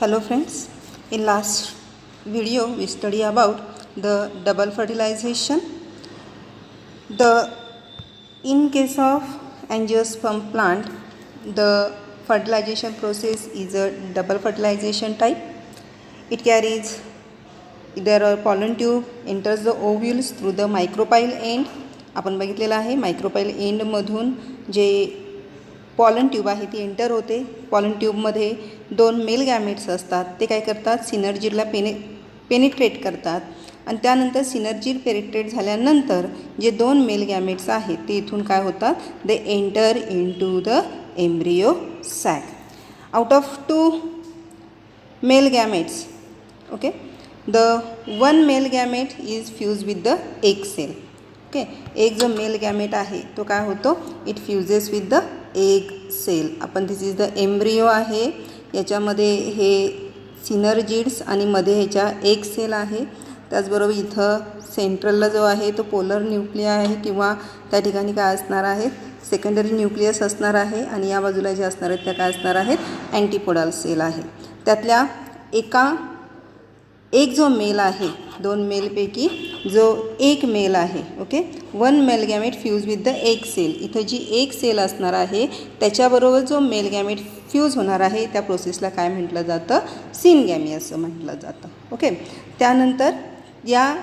Hello friends, in last video we study about the double fertilization. In case of angiosperm plant, the fertilization process is a double fertilization type. It carries either a pollen tube enters the ovules through the micropyle end. आपण बघितलेलं आहे मायक्रोपाईल एंडमधून जे pollen tube आहे ती enter होते. Pollen ट्यूबमध्ये दोन male gametes असतात. ते काय करतात, सिनर्जीला पेनिट्रेट करतात आणि त्यानंतर सिनर्जी पेनिट्रेट झाल्यानंतर जे दोन मेल गॅमेट्स आहेत ते इथून काय होतात, they enter into the embryo sac. Out of 2 male gametes, okay, the 1 male gamete is fuse with the egg cell. Okay, एक जो मेल गॅमेट आहे तो काय होतो, it fuses with the egg cell. आपण दिस इज द एम्ब्रियो आहे. याच्यामध्ये हे सिनर्जिड्स आणि मध्ये ह्याच्या एग सेल आहे. त्याचबरोबर इथं सेंट्रलला जो आहे तो पोलर न्यूक्लिया आहे किंवा त्या ठिकाणी काय असणार आहेत, सेकंडरी न्यूक्लियस असणार आहे आणि या बाजूला जे असणार आहेत त्या काय असणार आहेत, अँटीपोडल सेल आहे. त्यातल्या एक जो मेल आहे, 2 मेलपैकी जो एक मेल आहे, okay, 1 male gamete fuse with the egg cell. इथं जी एक सेल असणार आहे त्याच्याबरोबर जो मेल गॅमेट फ्यूज होणार आहे त्या प्रोसेसला काय म्हटलं जातं, सिनगॅमी असं म्हटलं जातं. ओके, त्यानंतर या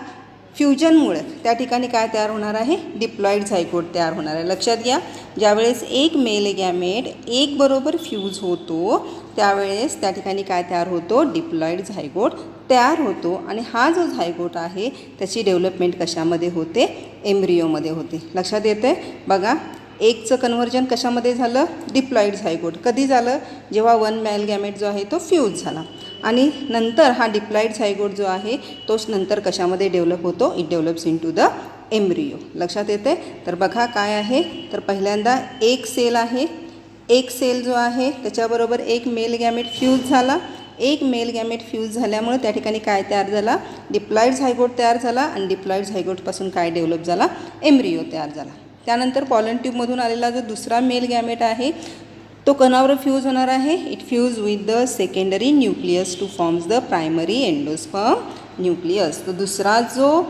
फ्युजनमुळे त्या ठिकाणी काय तयार होणार आहे, डिप्लॉइड झायगोट तयार होणार आहे. लक्षात घ्या, ज्यावेळेस एक मेल गॅमेट एक बरोबर फ्यूज होतो त्यावेळेस त्या ठिकाणी काय तयार होतो, डिप्लॉइड झायगोट तयार होतो. आणि हा जो झायगोट आहे त्याची डेव्हलपमेंट कशामध्ये होते, एम्ब्रियोमध्ये होते. लक्षात येते बघा, एकचं कन्व्हर्जन कशामध्ये झालं, डिप्लॉइड झायगोट. कधी झालं, जेव्हा 1 मेल गॅमेट जो आहे तो फ्यूज झाला आणि नंतर हा डिप्लॉइड झायगोट जो आहे तोच नंतर कशामध्ये डेव्हलप होतो, it develops into the embryo. लक्षात येते. तर बघा काय आहे, तर पहिल्यांदा एक सेल आहे. एक सेल जो आहे त्याच्याबरोबर एक मेल गॅमेट फ्यूज झाला. एक मेल गॅमेट फ्यूज झाल्यामुळे त्या ठिकाणी काय तयार झाला, डिप्लॉइड झायगोट तयार झाला आणि डिप्लॉइड झायगोटपासून काय डेव्हलप झाला, एम्ब्रियो तयार झाला. त्यानंतर पॉलन ट्यूबमधून आलेला जो दुसरा मेल गॅमेट आहे तो कोणावर फ्यूज होणार आहे, it fuse with the secondary nucleus to forms the primary endosperm nucleus. तो दुसरा जो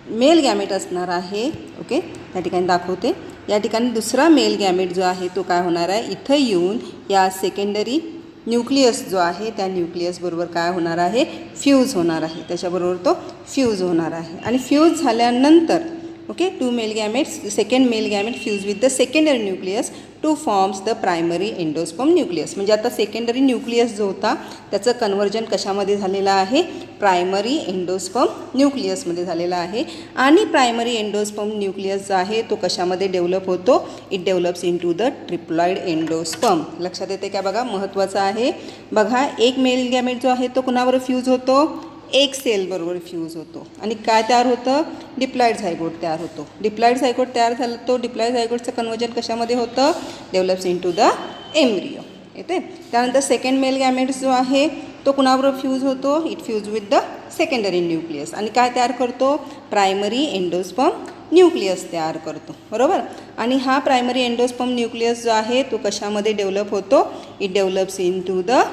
मेल गॅमेट असणार आहे, ओके, त्या ठिकाणी दाखवते. या ठिकाणी दुसरा मेल गॅमेट जो आहे तो काय होणार आहे, इथं येऊन या सेकंडरी न्यूक्लियस जो आहे त्या न्यूक्लियसबरोबर काय होणार आहे, फ्यूज होणार आहे. त्याच्याबरोबर तो फ्यूज होणार आहे आणि फ्यूज झाल्यानंतर, okay, 2 male gametes, second mail gamete fuse with the secondary nucleus to forms the primary endosperm nucleus. म्हणजे आता सेकंडरी न्यूक्लियस जो होता त्याचं कन्व्हर्जन कशामध्ये झालेलं आहे, प्रायमरी एंडोस्पर्म न्यूक्लियसमध्ये झालेला आहे. आणि प्रायमरी एंडोस्पर्म न्यूक्लियस जो आहे तो कशामध्ये डेव्हलप होतो, it develops into the triploid endosperm. लक्षात येते का, बघा महत्त्वाचं आहे. बघा, एक मेल गॅमेट जो आहे तो कुणावर फ्यूज होतो, एक सेलबरोबर फ्यूज होतो आणि काय तयार होतं, डिप्लॉइड झायगोट तयार होतो. डिप्लॉइड झायगोट तयार झालं, तो डिप्लॉइड झायगोटचं कन्व्हर्जन कशामध्ये होतं, डेव्हलप्स इनटू द एम्ब्रियो. येते. त्यानंतर सेकंड मेल गॅमेट जो आहे तो कुणाबरोबर फ्यूज होतो, it fuse with the secondary nucleus आणि काय तयार करतो, प्रायमरी एंडोस्पर्म न्यूक्लियस तयार करतो. बरोबर. आणि हा प्रायमरी एंडोस्पर्म न्यूक्लियस जो आहे तो कशामध्ये डेव्हलप होतो, it develops into the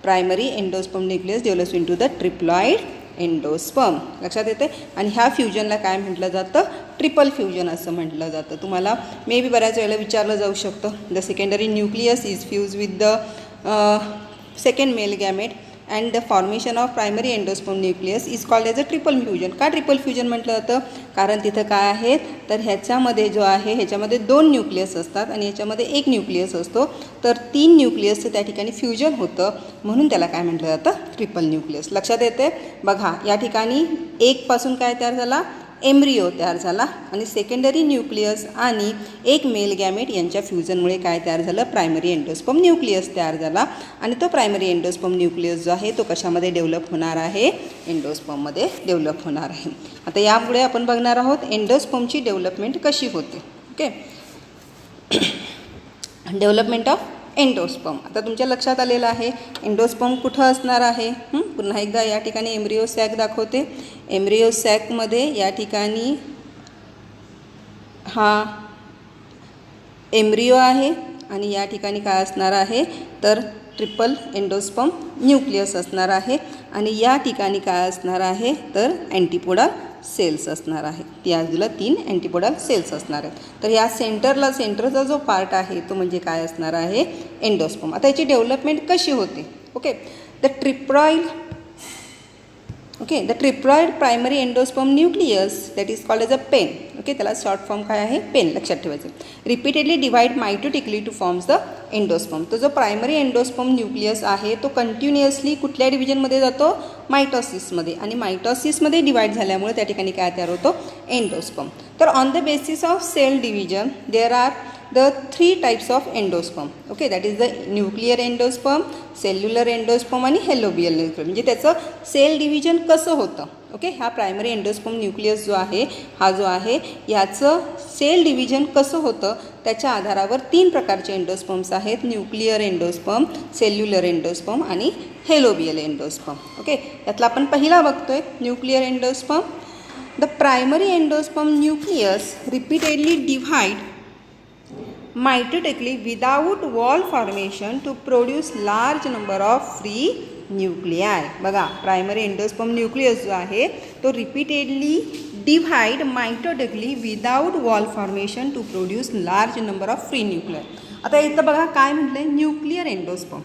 primary endosperm nucleus develops into the triploid endosperm. लक्षात येते. आणि ह्या फ्युजनला काय म्हटलं जातं, ट्रिपल फ्युजन असं म्हटलं जातं. तुम्हाला मे बी बऱ्याच वेळेला विचारलं जाऊ शकतं, the secondary nucleus is fuse with the second mail gamete and the formation of primary endosperm nucleus is called as a triple fusion. का ट्रिपल फ्युजन म्हटलं जातं, कारण तिथं काय आहेत, तर ह्याच्यामध्ये जो आहे ह्याच्यामध्ये 2 न्यूक्लियस असतात आणि ह्याच्यामध्ये एक न्यूक्लियस असतो. तर 3 न्यूक्लियसचं त्या ठिकाणी फ्युजन होतं म्हणून त्याला काय म्हटलं जातं, ट्रिपल न्यूक्लियस. लक्षात येते. बघा, या ठिकाणी एकपासून काय तयार झाला, एम्ब्रियो तयार झाला आणि सेकंडरी न्यूक्लियस आणि एक मेल गॅमेट यांच्या फ्युजनमुळे काय तयार झालं, प्रायमरी एंडोस्पर्म न्यूक्लियस तयार झाला. आणि तो प्रायमरी एंडोस्पर्म न्यूक्लियस जो आहे तो कशामध्ये डेव्हलप होणार आहे, एंडोस्पर्ममध्ये डेव्हलप होणार आहे. आता यापुढे आपण बघणार आहोत एंडोस्पर्मची डेव्हलपमेंट कशी होते. Okay, development of endosperm. आता तुमच्या लक्षात आलेलं आहे एंडोस्पर्म कुठं असणार आहे. पुन्हा एकदा या ठिकाणी एम्ब्रियो सॅक दाखवते. एम्ब्रियो सॅकमध्ये या ठिकाणी हा एम्ब्रियो आहे आणि या ठिकाणी काय असणार आहे, तर ट्रिपल एंडोस्पर्म न्यूक्लियस असणार आहे आणि या ठिकाणी काय असणार आहे तर अँटीपोडल सेल्स असणार आहे. या बाजूला 3 अँटीपोडल सेल्स असणार आहेत. तर या सेंटरचा जो पार्ट आहे तो म्हणजे काय असणार आहे एंडोस्पर्म. आता याची डेव्हलपमेंट कशी होते. Okay, the triploid primary endosperm nucleus that is called as a PEN. Okay, त्याला शॉर्ट फॉर्म काय आहे पेन लक्षात ठेवायचं. Repeatedly divide mitotically to forms the endosperm. तो जो प्रायमरी एंडोस्पर्म न्यूक्लियस आहे तो कंटिन्युअसली कुठल्या डिव्हिजनमध्ये जातो मायटॉसिसमध्ये आणि मायटॉसिसमध्ये डिवाइड झाल्यामुळे त्या ठिकाणी काय तयार होतो एंडोस्पर्म. तर on the basis of cell division there are the 3 types of endosperm. Okay, that is the nuclear endosperm, cellular endosperm आणि halobial endosperm. म्हणजे त्याचं सेल डिव्हिजन कसं होतं. ओके, हा प्रायमरी एंडोस्पर्म न्यूक्लियस जो आहे हा जो आहे याचं सेल डिव्हिजन कसं होतं त्याच्या आधारावर 3 प्रकारचे एंडोस्पर्म्स आहेत. न्यूक्लियर एंडोस्पर्म, सेल्युलर एंडोस्पर्म आणि हेलोबियल एंडोस्पर्म. ओके, त्यातला आपण पहिला बघतोय nuclear endosperm. The primary endosperm nucleus repeatedly divide mitotically without wall formation to produce large number of free nuclei. बघा प्रायमरी एंडोस्पर्म न्यूक्लियस जो आहे तो repeatedly divide mitotically without wall formation to produce large number of free nuclear. आता इथं बघा काय म्हटलं आहे न्यूक्लियर एंडोस्पर्म.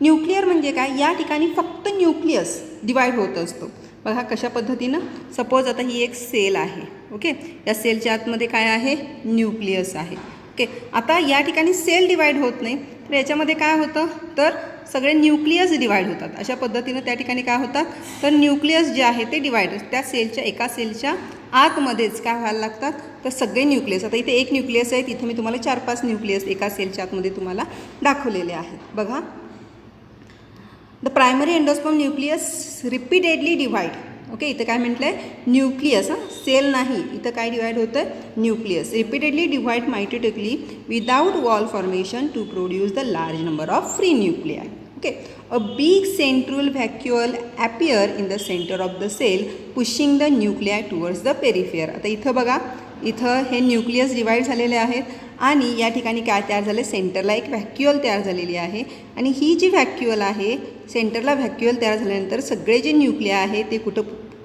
न्यूक्लियर म्हणजे काय या ठिकाणी फक्त न्यूक्लियस डिवाइड होत असतो. बघा कशा पद्धतीनं सपोज आता ही एक सेल आहे. ओके, या सेलच्या आतमध्ये काय आहे न्यूक्लियस आहे. ओके, आता या ठिकाणी सेल डिवाइड होत नाही तर याच्यामध्ये काय होतं तर सगळे न्यूक्लियस डिवाइड होतात. अशा पद्धतीनं त्या ठिकाणी काय होतात तर न्यूक्लियस जे आहे ते डिवाइड त्या सेलच्या एका सेलच्या आतमध्येच काय व्हायला लागतात तर सगळे न्यूक्लियस. आता इथे एक न्यूक्लियस आहे तिथं मी तुम्हाला 4-5 न्यूक्लियस एका सेलच्या आतमध्ये तुम्हाला दाखवलेले आहेत. बघा the primary endosperm nucleus repeatedly divide. Okay, इथं काय म्हटलं आहे न्यूक्लियस सेल नाही इथं काय डिवाइड होतं nucleus repeatedly divide mitotically without wall formation to produce the large number of free nuclei. Okay, a big central vacuole appear in the centre of the cell pushing the nuclei towards the periphery. आता इथं बघा इथं हे nucleus divide झालेले आहेत आणि या ठिकाणी काय तयार झाले सेंटरला एक व्हॅक्युअल तयार झालेली आहे आणि ही जी व्हॅक्युअल आहे सेंटरला व्हॅक्युअल तयार झाल्यानंतर सगळे जे न्यूक्लिया आहे ते कुठं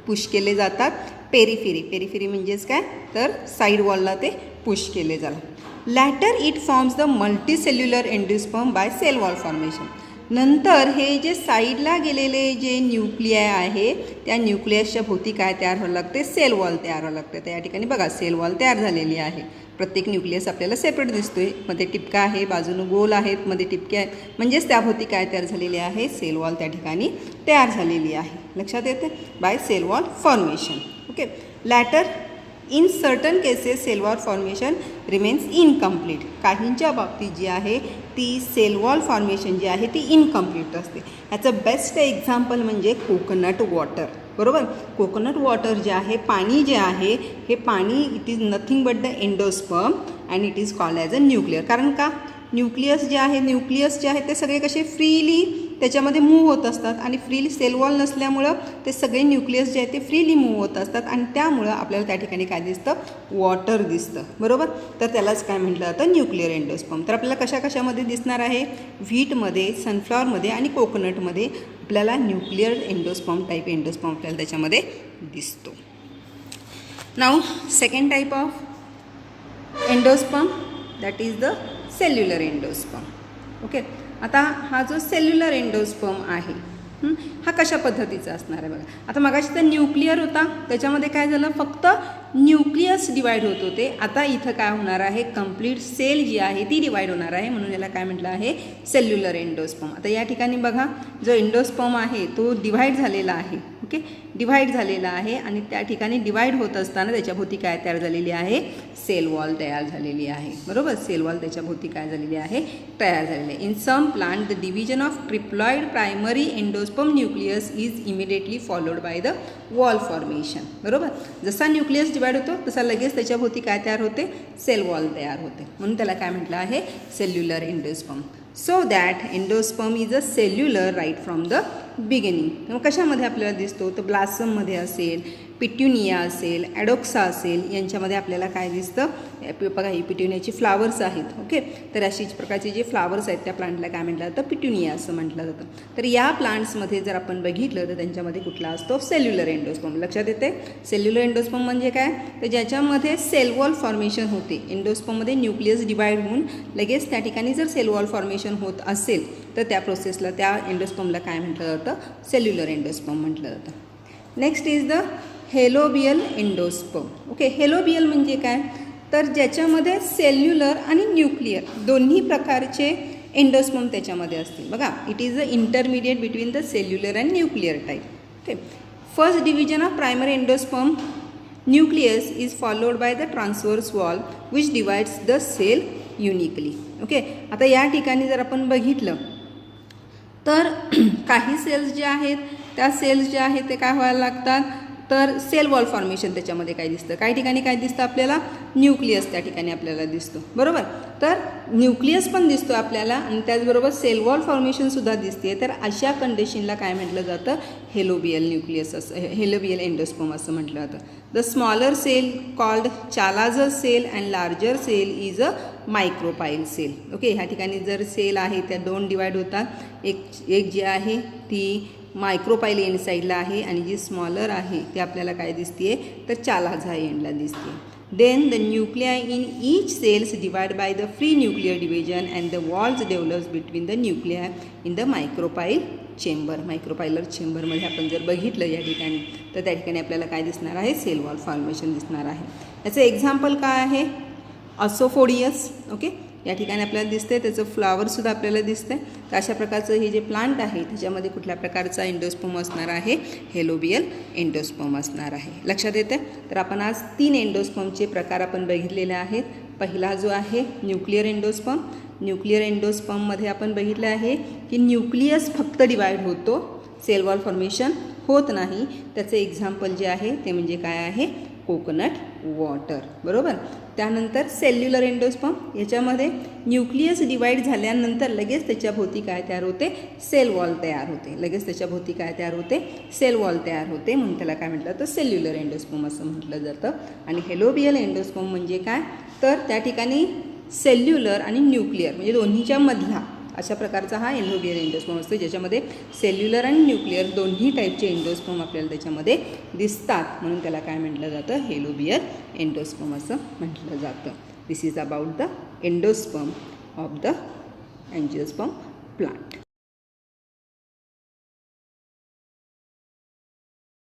पुश केले जातात पेरिफेरी म्हणजेच काय तर साईड वॉलला ते पुश केले जातात. Later it forms the multicellular endosperm by cell wall formation. नंतर हे जे साईडला गेलेले जे न्यूक्लियाय आहे त्या न्यूक्लियसच्या भोवती काय तयार व्हावं लागते सेल वॉल तयार व्हावं लागते. तर या ठिकाणी बघा सेल वॉल तयार झालेली आहे. प्रत्येक न्यूक्लियस आपल्याला सेपरेट दिसतोय. मध्ये टिपका आहे बाजूनं गोल आहेत मध्ये टिपके आहेत म्हणजेच त्याभोवती काय तयार झालेली आहे सेल वॉल त्या ठिकाणी तयार झालेली आहे. लक्षात येते by cell wall formation. Okay, later in certain cases cell wall formation remains incomplete. काहींच्या बाबतीत जी आहे ती सेल वॉल फॉर्मेशन जी आहे ती इनकम्प्लीट असते. याचं बेस्ट एक्झाम्पल म्हणजे कोकोनट वॉटर. बरोबर, कोकोनट वॉटर जे आहे पाणी जे आहे हे पाणी it is nothing but the endosperm and it is called as a nuclear. कारण का न्यूक्लियस जे आहे ते सगळे कसे फ्रीली त्याच्यामध्ये मूव्ह होत असतात आणि फ्रीली सेल वॉल नसल्यामुळं ते सगळे न्यूक्लियस जे आहे ते फ्रीली मूव्ह होत असतात आणि त्यामुळं आपल्याला त्या ठिकाणी काय दिसतं वॉटर दिसतं. बरोबर, तर त्यालाच काय म्हटलं जातं न्यूक्लियर एंडोस्पर्म. तर आपल्याला कशामध्ये दिसणार आहे व्हीटमध्ये सनफ्लॉवरमध्ये आणि कोकोनटमध्ये आपल्याला न्यूक्लियर एंडोस्पर्म टाईप एंडोस्पर्म आपल्याला त्याच्यामध्ये दिसतो. Now second type of endosperm that is the cellular endosperm. Okay, आता हा जो सेल्युलर एंडोस्पर्म आहे हा कशा पद्धतीचा असणार आहे बघा. आता मगाशी तर न्यूक्लियर होता त्याच्यामध्ये काय झालं फक्त न्यूक्लियस डिवाइड होत होते. आता इथं काय होणार आहे कंप्लीट सेल जी आहे ती डिवाइड होणार आहे म्हणून याला काय म्हटलं आहे सेल्युलर एंडोस्पर्म. आता या ठिकाणी बघा जो एंडोस्पर्म आहे तो डिवाइड झालेला आहे. ओके, डिवाइड झालेला आहे आणि त्या ठिकाणी डिवाइड होत असताना त्याच्याभोवती काय तयार झालेली आहे सेल वॉल तयार झालेली आहे. बरोबर, सेल वॉल त्याच्याभोवती काय झालेली आहे तयार झालेली आहे. In some plant the division of triploid primary endosperm nucleus is immediately followed by the wall formation. बरोबर, जसा न्यूक्लियस डिवाइड होतो तसा लगेच त्याच्याभोवती काय तयार होते सेल वॉल तयार होते म्हणून त्याला काय म्हटलं आहे cellular endosperm. So that endosperm is a cellular right from the beginning. मग कशामध्ये आपल्याला दिसतो तर ब्लासममध्ये असेल पिट्युनिया असेल, ॲडोक्सा असेल, यांच्यामध्ये आपल्याला काय दिसतं, बघा ही पिट्युनियाची फ्लावर्स आहेत. ओके, तर अशीच प्रकारचे जे फ्लावर्स आहेत त्या प्लांटला काय म्हटलं जातं, पिट्युनिया असं म्हटलं जातं. तर या प्लांट्समध्ये जर आपण बघितलं तर त्यांच्यामध्ये कुठला असतो, सेल्युलर एंडोस्पर्म. लक्षात येते, सेल्युलर एंडोस्पर्म म्हणजे काय, तर ज्याच्यामध्ये सेल वॉल फॉर्मेशन होते. एंडोस्पर्ममध्ये न्यूक्लियस डिवाइड होऊन लगेच त्या ठिकाणी जर सेल वॉल फॉर्मेशन होत असेल तर त्या प्रोसेसला, त्या एंडोस्पर्मला काय म्हटलं जातं, सेल्युलर एंडोस्पर्म म्हटलं जातं. Next is the helobial endosperm. Okay, helobial म्हणजे काय, तर ज्याच्यामध्ये सेल्युलर आणि न्यूक्लियर दोन्ही प्रकारचे एंडोस्पर्म त्याच्यामध्ये असतील. बघा, it is the intermediate between the cellular and nuclear type. Okay, first division of primary endosperm nucleus is followed by the transverse wall which divides the cell uniquely. Okay, आता या ठिकाणी जर आपण बघितलं तर काही सेल्स जे आहेत त्या सेल्स जे आहेत ते काय व्हायला लागतात, तर सेल वॉल फॉर्मेशन त्याच्यामध्ये काय दिसतं, काही ठिकाणी काय दिसतं आपल्याला, न्यूक्लियस त्या ठिकाणी आपल्याला दिसतो. बरोबर, तर न्यूक्लियस पण दिसतो आपल्याला आणि त्याचबरोबर सेल वॉल फॉर्मेशनसुद्धा दिसते. तर अशा कंडिशनला काय म्हटलं जातं, हेलोबियल न्यूक्लियस असं, हेलोबियल एंडोस्पर्म असं म्हटलं जातं. The smaller cell called chalazal cell and larger cell is a micropyle cell. Okay, ह्या ठिकाणी जर सेल आहे त्या दोन डिवाइड होतात. एक जी आहे ती मायक्रोपाईल एंड साईडला आहे आणि जी स्मॉलर आहे ती आपल्याला काय दिसते, तर चालाझा एंडला दिसते. Then the nuclei in each cells divide by the free nuclear division and the walls develops between the nuclei in the micropyle chamber. Micropylar चेंबरमध्ये आपण जर बघितलं या ठिकाणी तर त्या ठिकाणी आपल्याला काय दिसणार आहे, सेल वॉल फॉर्मेशन दिसणार आहे. याचं एक्झाम्पल काय आहे, असोफोडियस. ओके, या ठिकाणी आपल्याला दिसते, त्याचं फ्लावरसुद्धा आपल्याला दिसतं. तर अशा प्रकारचं हे जे प्लांट आहे त्याच्यामध्ये कुठल्या प्रकारचा एंडोस्पर्म असणार आहे, हेलोबियल एंडोस्पर्म असणार आहे. लक्षात येते. तर आपण आज 3 एंडोस्पर्मचे प्रकार आपण बघितलेले आहेत. पहिला जो आहे न्यूक्लियर एंडोस्पर्म. न्यूक्लियर एंडोस्पर्ममध्ये आपण बघितलं आहे की न्यूक्लियस फक्त डिवाइड होतो, सेल वॉल फॉर्मेशन होत नाही. त्याचं एक्झाम्पल जे आहे ते म्हणजे काय आहे, कोकोनट वॉटर. बरोबर. त्यानंतर सेल्युलर एंडोस्पर्म, याच्यामध्ये न्यूक्लियस डिवाइड झाल्यानंतर लगेच त्याच्याभोवती काय तयार होते, सेल वॉल तयार होते. लगेच त्याच्याभोवती काय तयार होते, सेल वॉल तयार होते. म्हणून त्याला काय म्हटलं तर सेल्युलर एंडोस्पर्म असं म्हटलं जातं. आणि हेलोबियल एंडोस्पर्म म्हणजे काय, तर त्या ठिकाणी सेल्युलर आणि न्यूक्लियर म्हणजे दोन्हीच्या मधला अशा प्रकारचा हा हेलोबियल एंडोस्पर्म असतो, ज्याच्यामध्ये सेल्युलर आणि न्यूक्लियर दोन्ही टाईपचे एंडोस्पर्म आपल्याला त्याच्यामध्ये दिसतात. म्हणून त्याला काय म्हटलं जातं, हेलोबियल एंडोस्पर्म असं म्हटलं जातं. This is about the endosperm of the angiosperm plant.